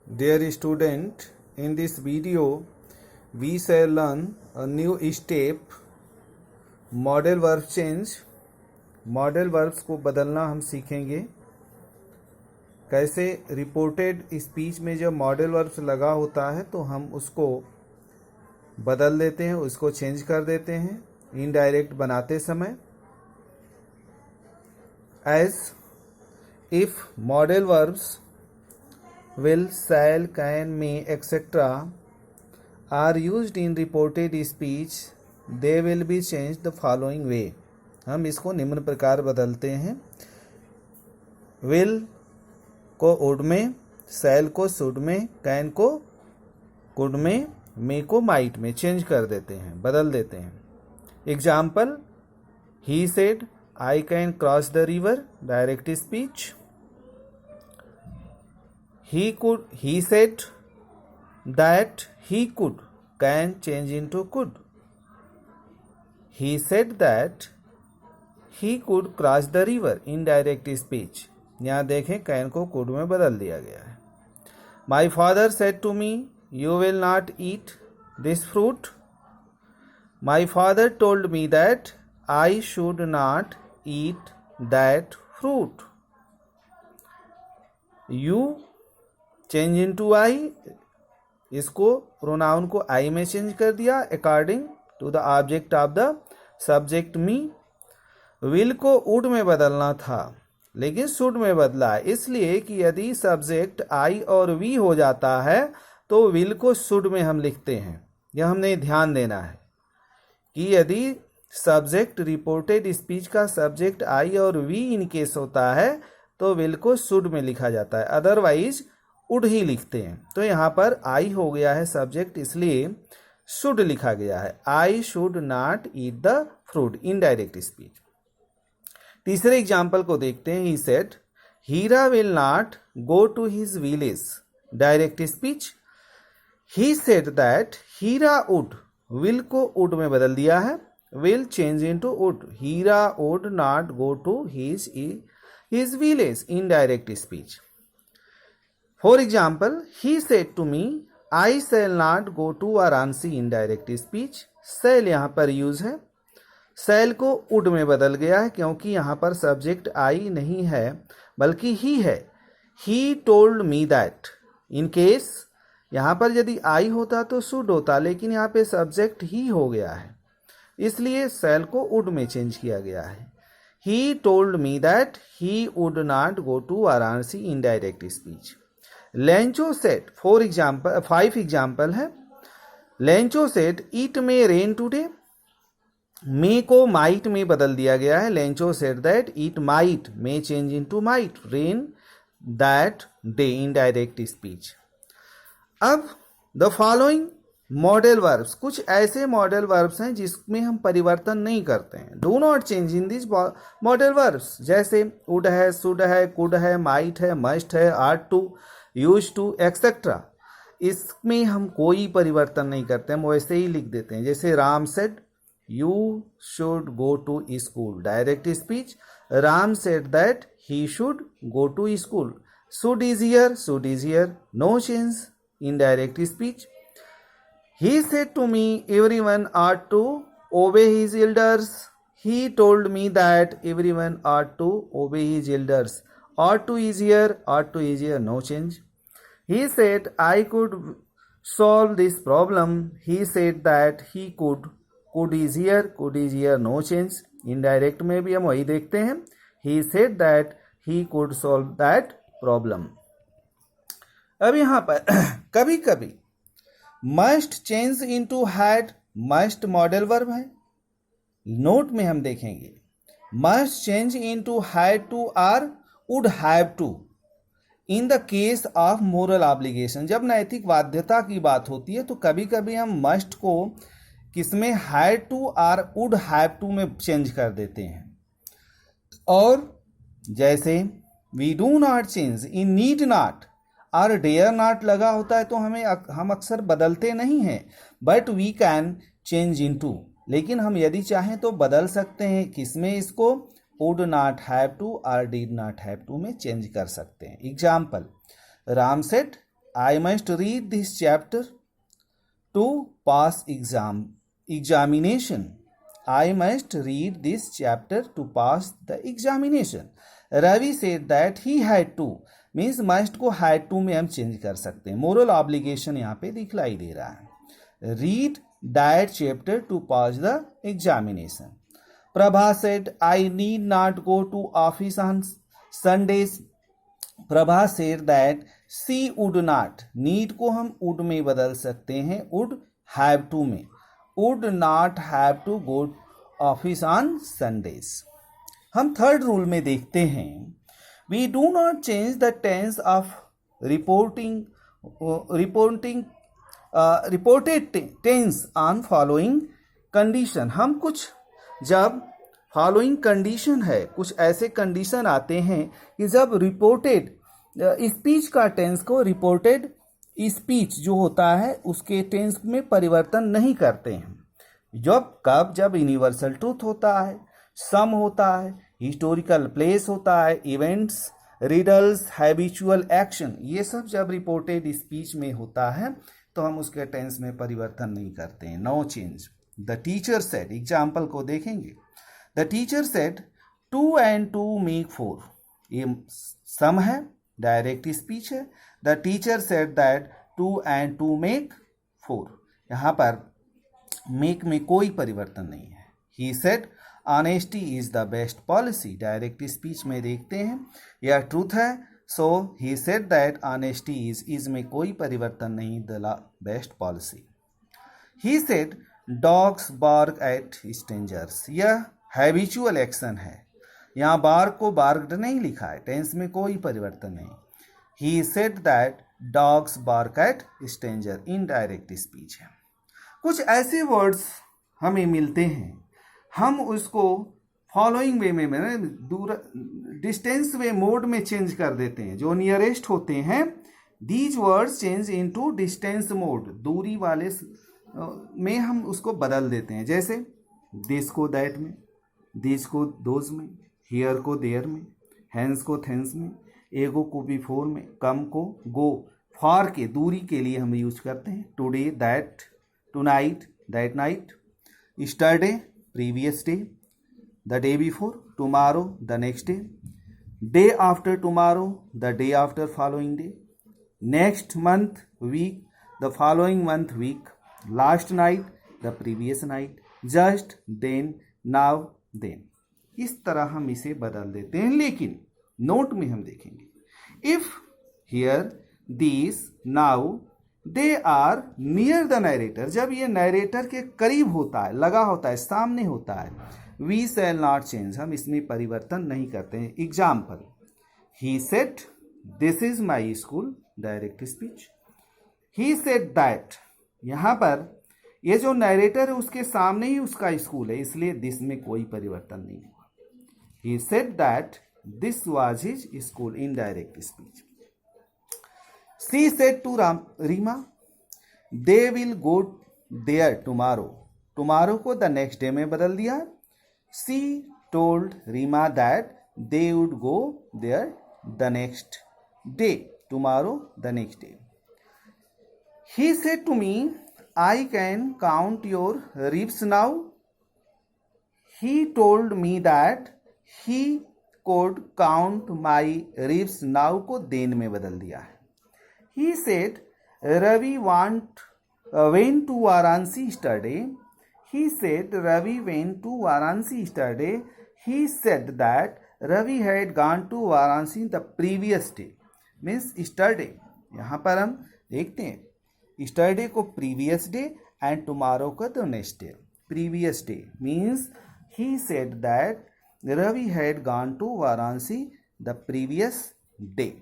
Dear student, in this video we shall learn a new step model verb change. Modal verbs को बदलना हम सीखेंगे। कैसे reported speech में जब मॉडल वर्ब्स लगा होता है तो हम उसको बदल देते हैं, उसको चेंज कर देते हैं इनडायरेक्ट बनाते समय। As if modal verbs will, shall, can, may, etc. are used in reported speech, they will be changed the following way. हम इसको निम्न प्रकार बदलते हैं। will को would में, shall को should में, can को could में, may को might में चेंज कर देते हैं, बदल देते हैं। Example, he said I can cross the river, direct speech. he said that he could, can change into could. He said that he could cross the river, indirect speech. यहाँ देखें can को could में बदल दिया गया है। My father said to me, you will not eat this fruit. My father told me that I should not eat that fruit. You change into I, इसको pronoun को आई में change कर दिया according to the object of the subject me. Will को would में बदलना था लेकिन शुड में बदला, इसलिए कि यदि सब्जेक्ट आई और वी हो जाता है तो विल को शुड में हम लिखते हैं। यह हमने ध्यान देना है कि यदि सब्जेक्ट रिपोर्टेड स्पीच का सब्जेक्ट आई और वी इन केस होता है तो विल को शुड में लिखा जाता है, अदरवाइज उड ही लिखते हैं। तो यहाँ पर आई हो गया है सब्जेक्ट, इसलिए शुड लिखा गया है। I should not eat the fruit, indirect speech. तीसरे एग्जाम्पल को देखते हैं। He said Hira will not go to his village, direct speech. He said that Hira would, will को वुड में बदल दिया है, will change into would. Hira would not go to his village, indirect speech. For example, he said to me, I shall not go to Varanasi, indirect speech. Shall यहाँ पर use है, shall को would में बदल गया है क्योंकि यहाँ पर सब्जेक्ट I नहीं है बल्कि he है। He told me that. In case यहाँ पर यदि I होता तो should होता, लेकिन यहाँ पे सब्जेक्ट he हो गया है, इसलिए shall को would में चेंज किया गया है। He told me that he would not go to Varanasi, indirect speech. Lencho set, 5 example है। लेंचो सेट इट में रेन टूडे, मे को माइट में बदल दिया गया है। Lencho set that it might, may change into might, rain that day, indirect speech. अब the following modal verbs, कुछ ऐसे मॉडल वर्ब्स हैं जिसमें हम परिवर्तन नहीं करते हैं। Do not change in this modal verbs, जैसे वुड है, शुड है, कुड है, माइट है, मस्ट है, ought to, used to, etcetera. इसमें हम कोई परिवर्तन नहीं करते, हम वैसे ही लिख देते हैं। जैसे Ram said you should go to school, direct speech. Ram said that he should go to school. Should is here, no change, indirect speech. He said to me, everyone ought to obey his elders. He told me that everyone ought to obey his elders. Ought to is here, no change. He said I could solve this problem. He said that he could is here, no change. Indirect में भी हम वही देखते हैं। He said that he could solve that problem. अब यहाँ पर कभी कभी must change into had, must modal verb है। नोट में हम देखेंगे must change into had to or would have to in the case of moral obligation. जब नैतिक बाध्यता की बात होती है तो कभी कभी हम मस्ट को किसमें, had to or would have to में चेंज कर देते हैं। और जैसे we do not change in need not और डेयर नॉट लगा होता है तो हम अक्सर बदलते नहीं हैं, but we can change into, लेकिन हम यदि चाहें तो बदल सकते हैं। किसमें इसको, वुड नॉट हैव टू और डिड नॉट हैव टू में चेंज कर सकते हैं। Example, Ram said I must read this chapter to pass examination. I must read this chapter to pass the examination. Ravi said that he had to means must को had to में हम change कर सकते हैं. Moral obligation यहाँ पे दिखलाई दे रहा है. Read that chapter to pass the examination. Prabha said I need not go to office on Sundays. Prabha said that she would not. Need को हम would में बदल सकते हैं. Would have to में. Would not have to go office on Sundays. हम third rule में देखते हैं. We do not change the tense of reported tense on following condition. हम कुछ जब फॉलोइंग कंडीशन है, कुछ ऐसे कंडीशन आते हैं कि जब रिपोर्टेड स्पीच का टेंस को रिपोर्टेड स्पीच जो होता है उसके टेंस में परिवर्तन नहीं करते हैं. जब यूनिवर्सल ट्रूथ होता है, सम होता है, हिस्टोरिकल प्लेस होता है, इवेंट्स, रिडल्स, हैबिचुअल एक्शन, ये सब जब रिपोर्टेड स्पीच में होता है तो हम उसके टेंस में परिवर्तन नहीं करते हैं. No change. The teacher said, example को देखेंगे. The teacher said 2 and 2 make 4. ये सम है, डायरेक्ट स्पीच है. The teacher said that 2 and 2 make 4. यहाँ पर मेक में कोई परिवर्तन नहीं है. He said honesty is the best policy. Direct speech में देखते हैं यह ट्रूथ है. So he said that honesty is में कोई परिवर्तन नहीं, the best policy. He said dogs bark at strangers. यह हैबिचुअल एक्शन है. यहाँ बार्क को बार्क्ड नहीं लिखा है, टेंस में कोई परिवर्तन नहीं. He said that dogs bark at stranger, indirect speech है. कुछ ऐसे वर्ड्स हमें मिलते हैं, हम उसको फॉलोइंग वे में दूर डिस्टेंस वे मोड में चेंज कर देते हैं. जो नियरेस्ट होते हैं these words change into distance mode, दूरी वाले में हम उसको बदल देते हैं. जैसे दिस को दैट में, दिस को दोज में, हियर को देयर में, हैंस को थेंस में, एगो को बिफोर में, कम को गो, फॉर के दूरी के लिए हम यूज करते हैं. Today that, tonight that night, yesterday previous day, the day before, tomorrow the next day, day after tomorrow the day after following day, next month week the following month week, last night the previous night, just then now then. इस तरह हम इसे बदल देते हैं. लेकिन note में हम देखेंगे if here this now they are near the narrator, जब ये नरेटर के करीब होता है, लगा होता है, सामने होता है, वी शैल नॉट चेंज, हम इसमें परिवर्तन नहीं करते हैं. Example, he said this is my school, direct speech. He said that, यहाँ पर ये जो नरेटर है उसके सामने ही उसका स्कूल है, इसलिए दिस में कोई परिवर्तन नहीं हुआ. ही said that this was his school, indirect speech. She said to Rima, they will go there tomorrow. Tomorrow को the next day में बदल दिया. She told Rima that they would go there the next day. Tomorrow, the next day. He said to me, I can count your ribs now. He told me that he could count my ribs now को then में बदल दिया है. He said, Ravi went to Varanasi yesterday. He said, Ravi went to Varanasi yesterday. He said that Ravi had gone to Varanasi the previous day. Means yesterday. यहाँ पर हम देखते हैं yesterday को previous day and tomorrow को the next day. Previous day means he said that Ravi had gone to Varanasi the previous day.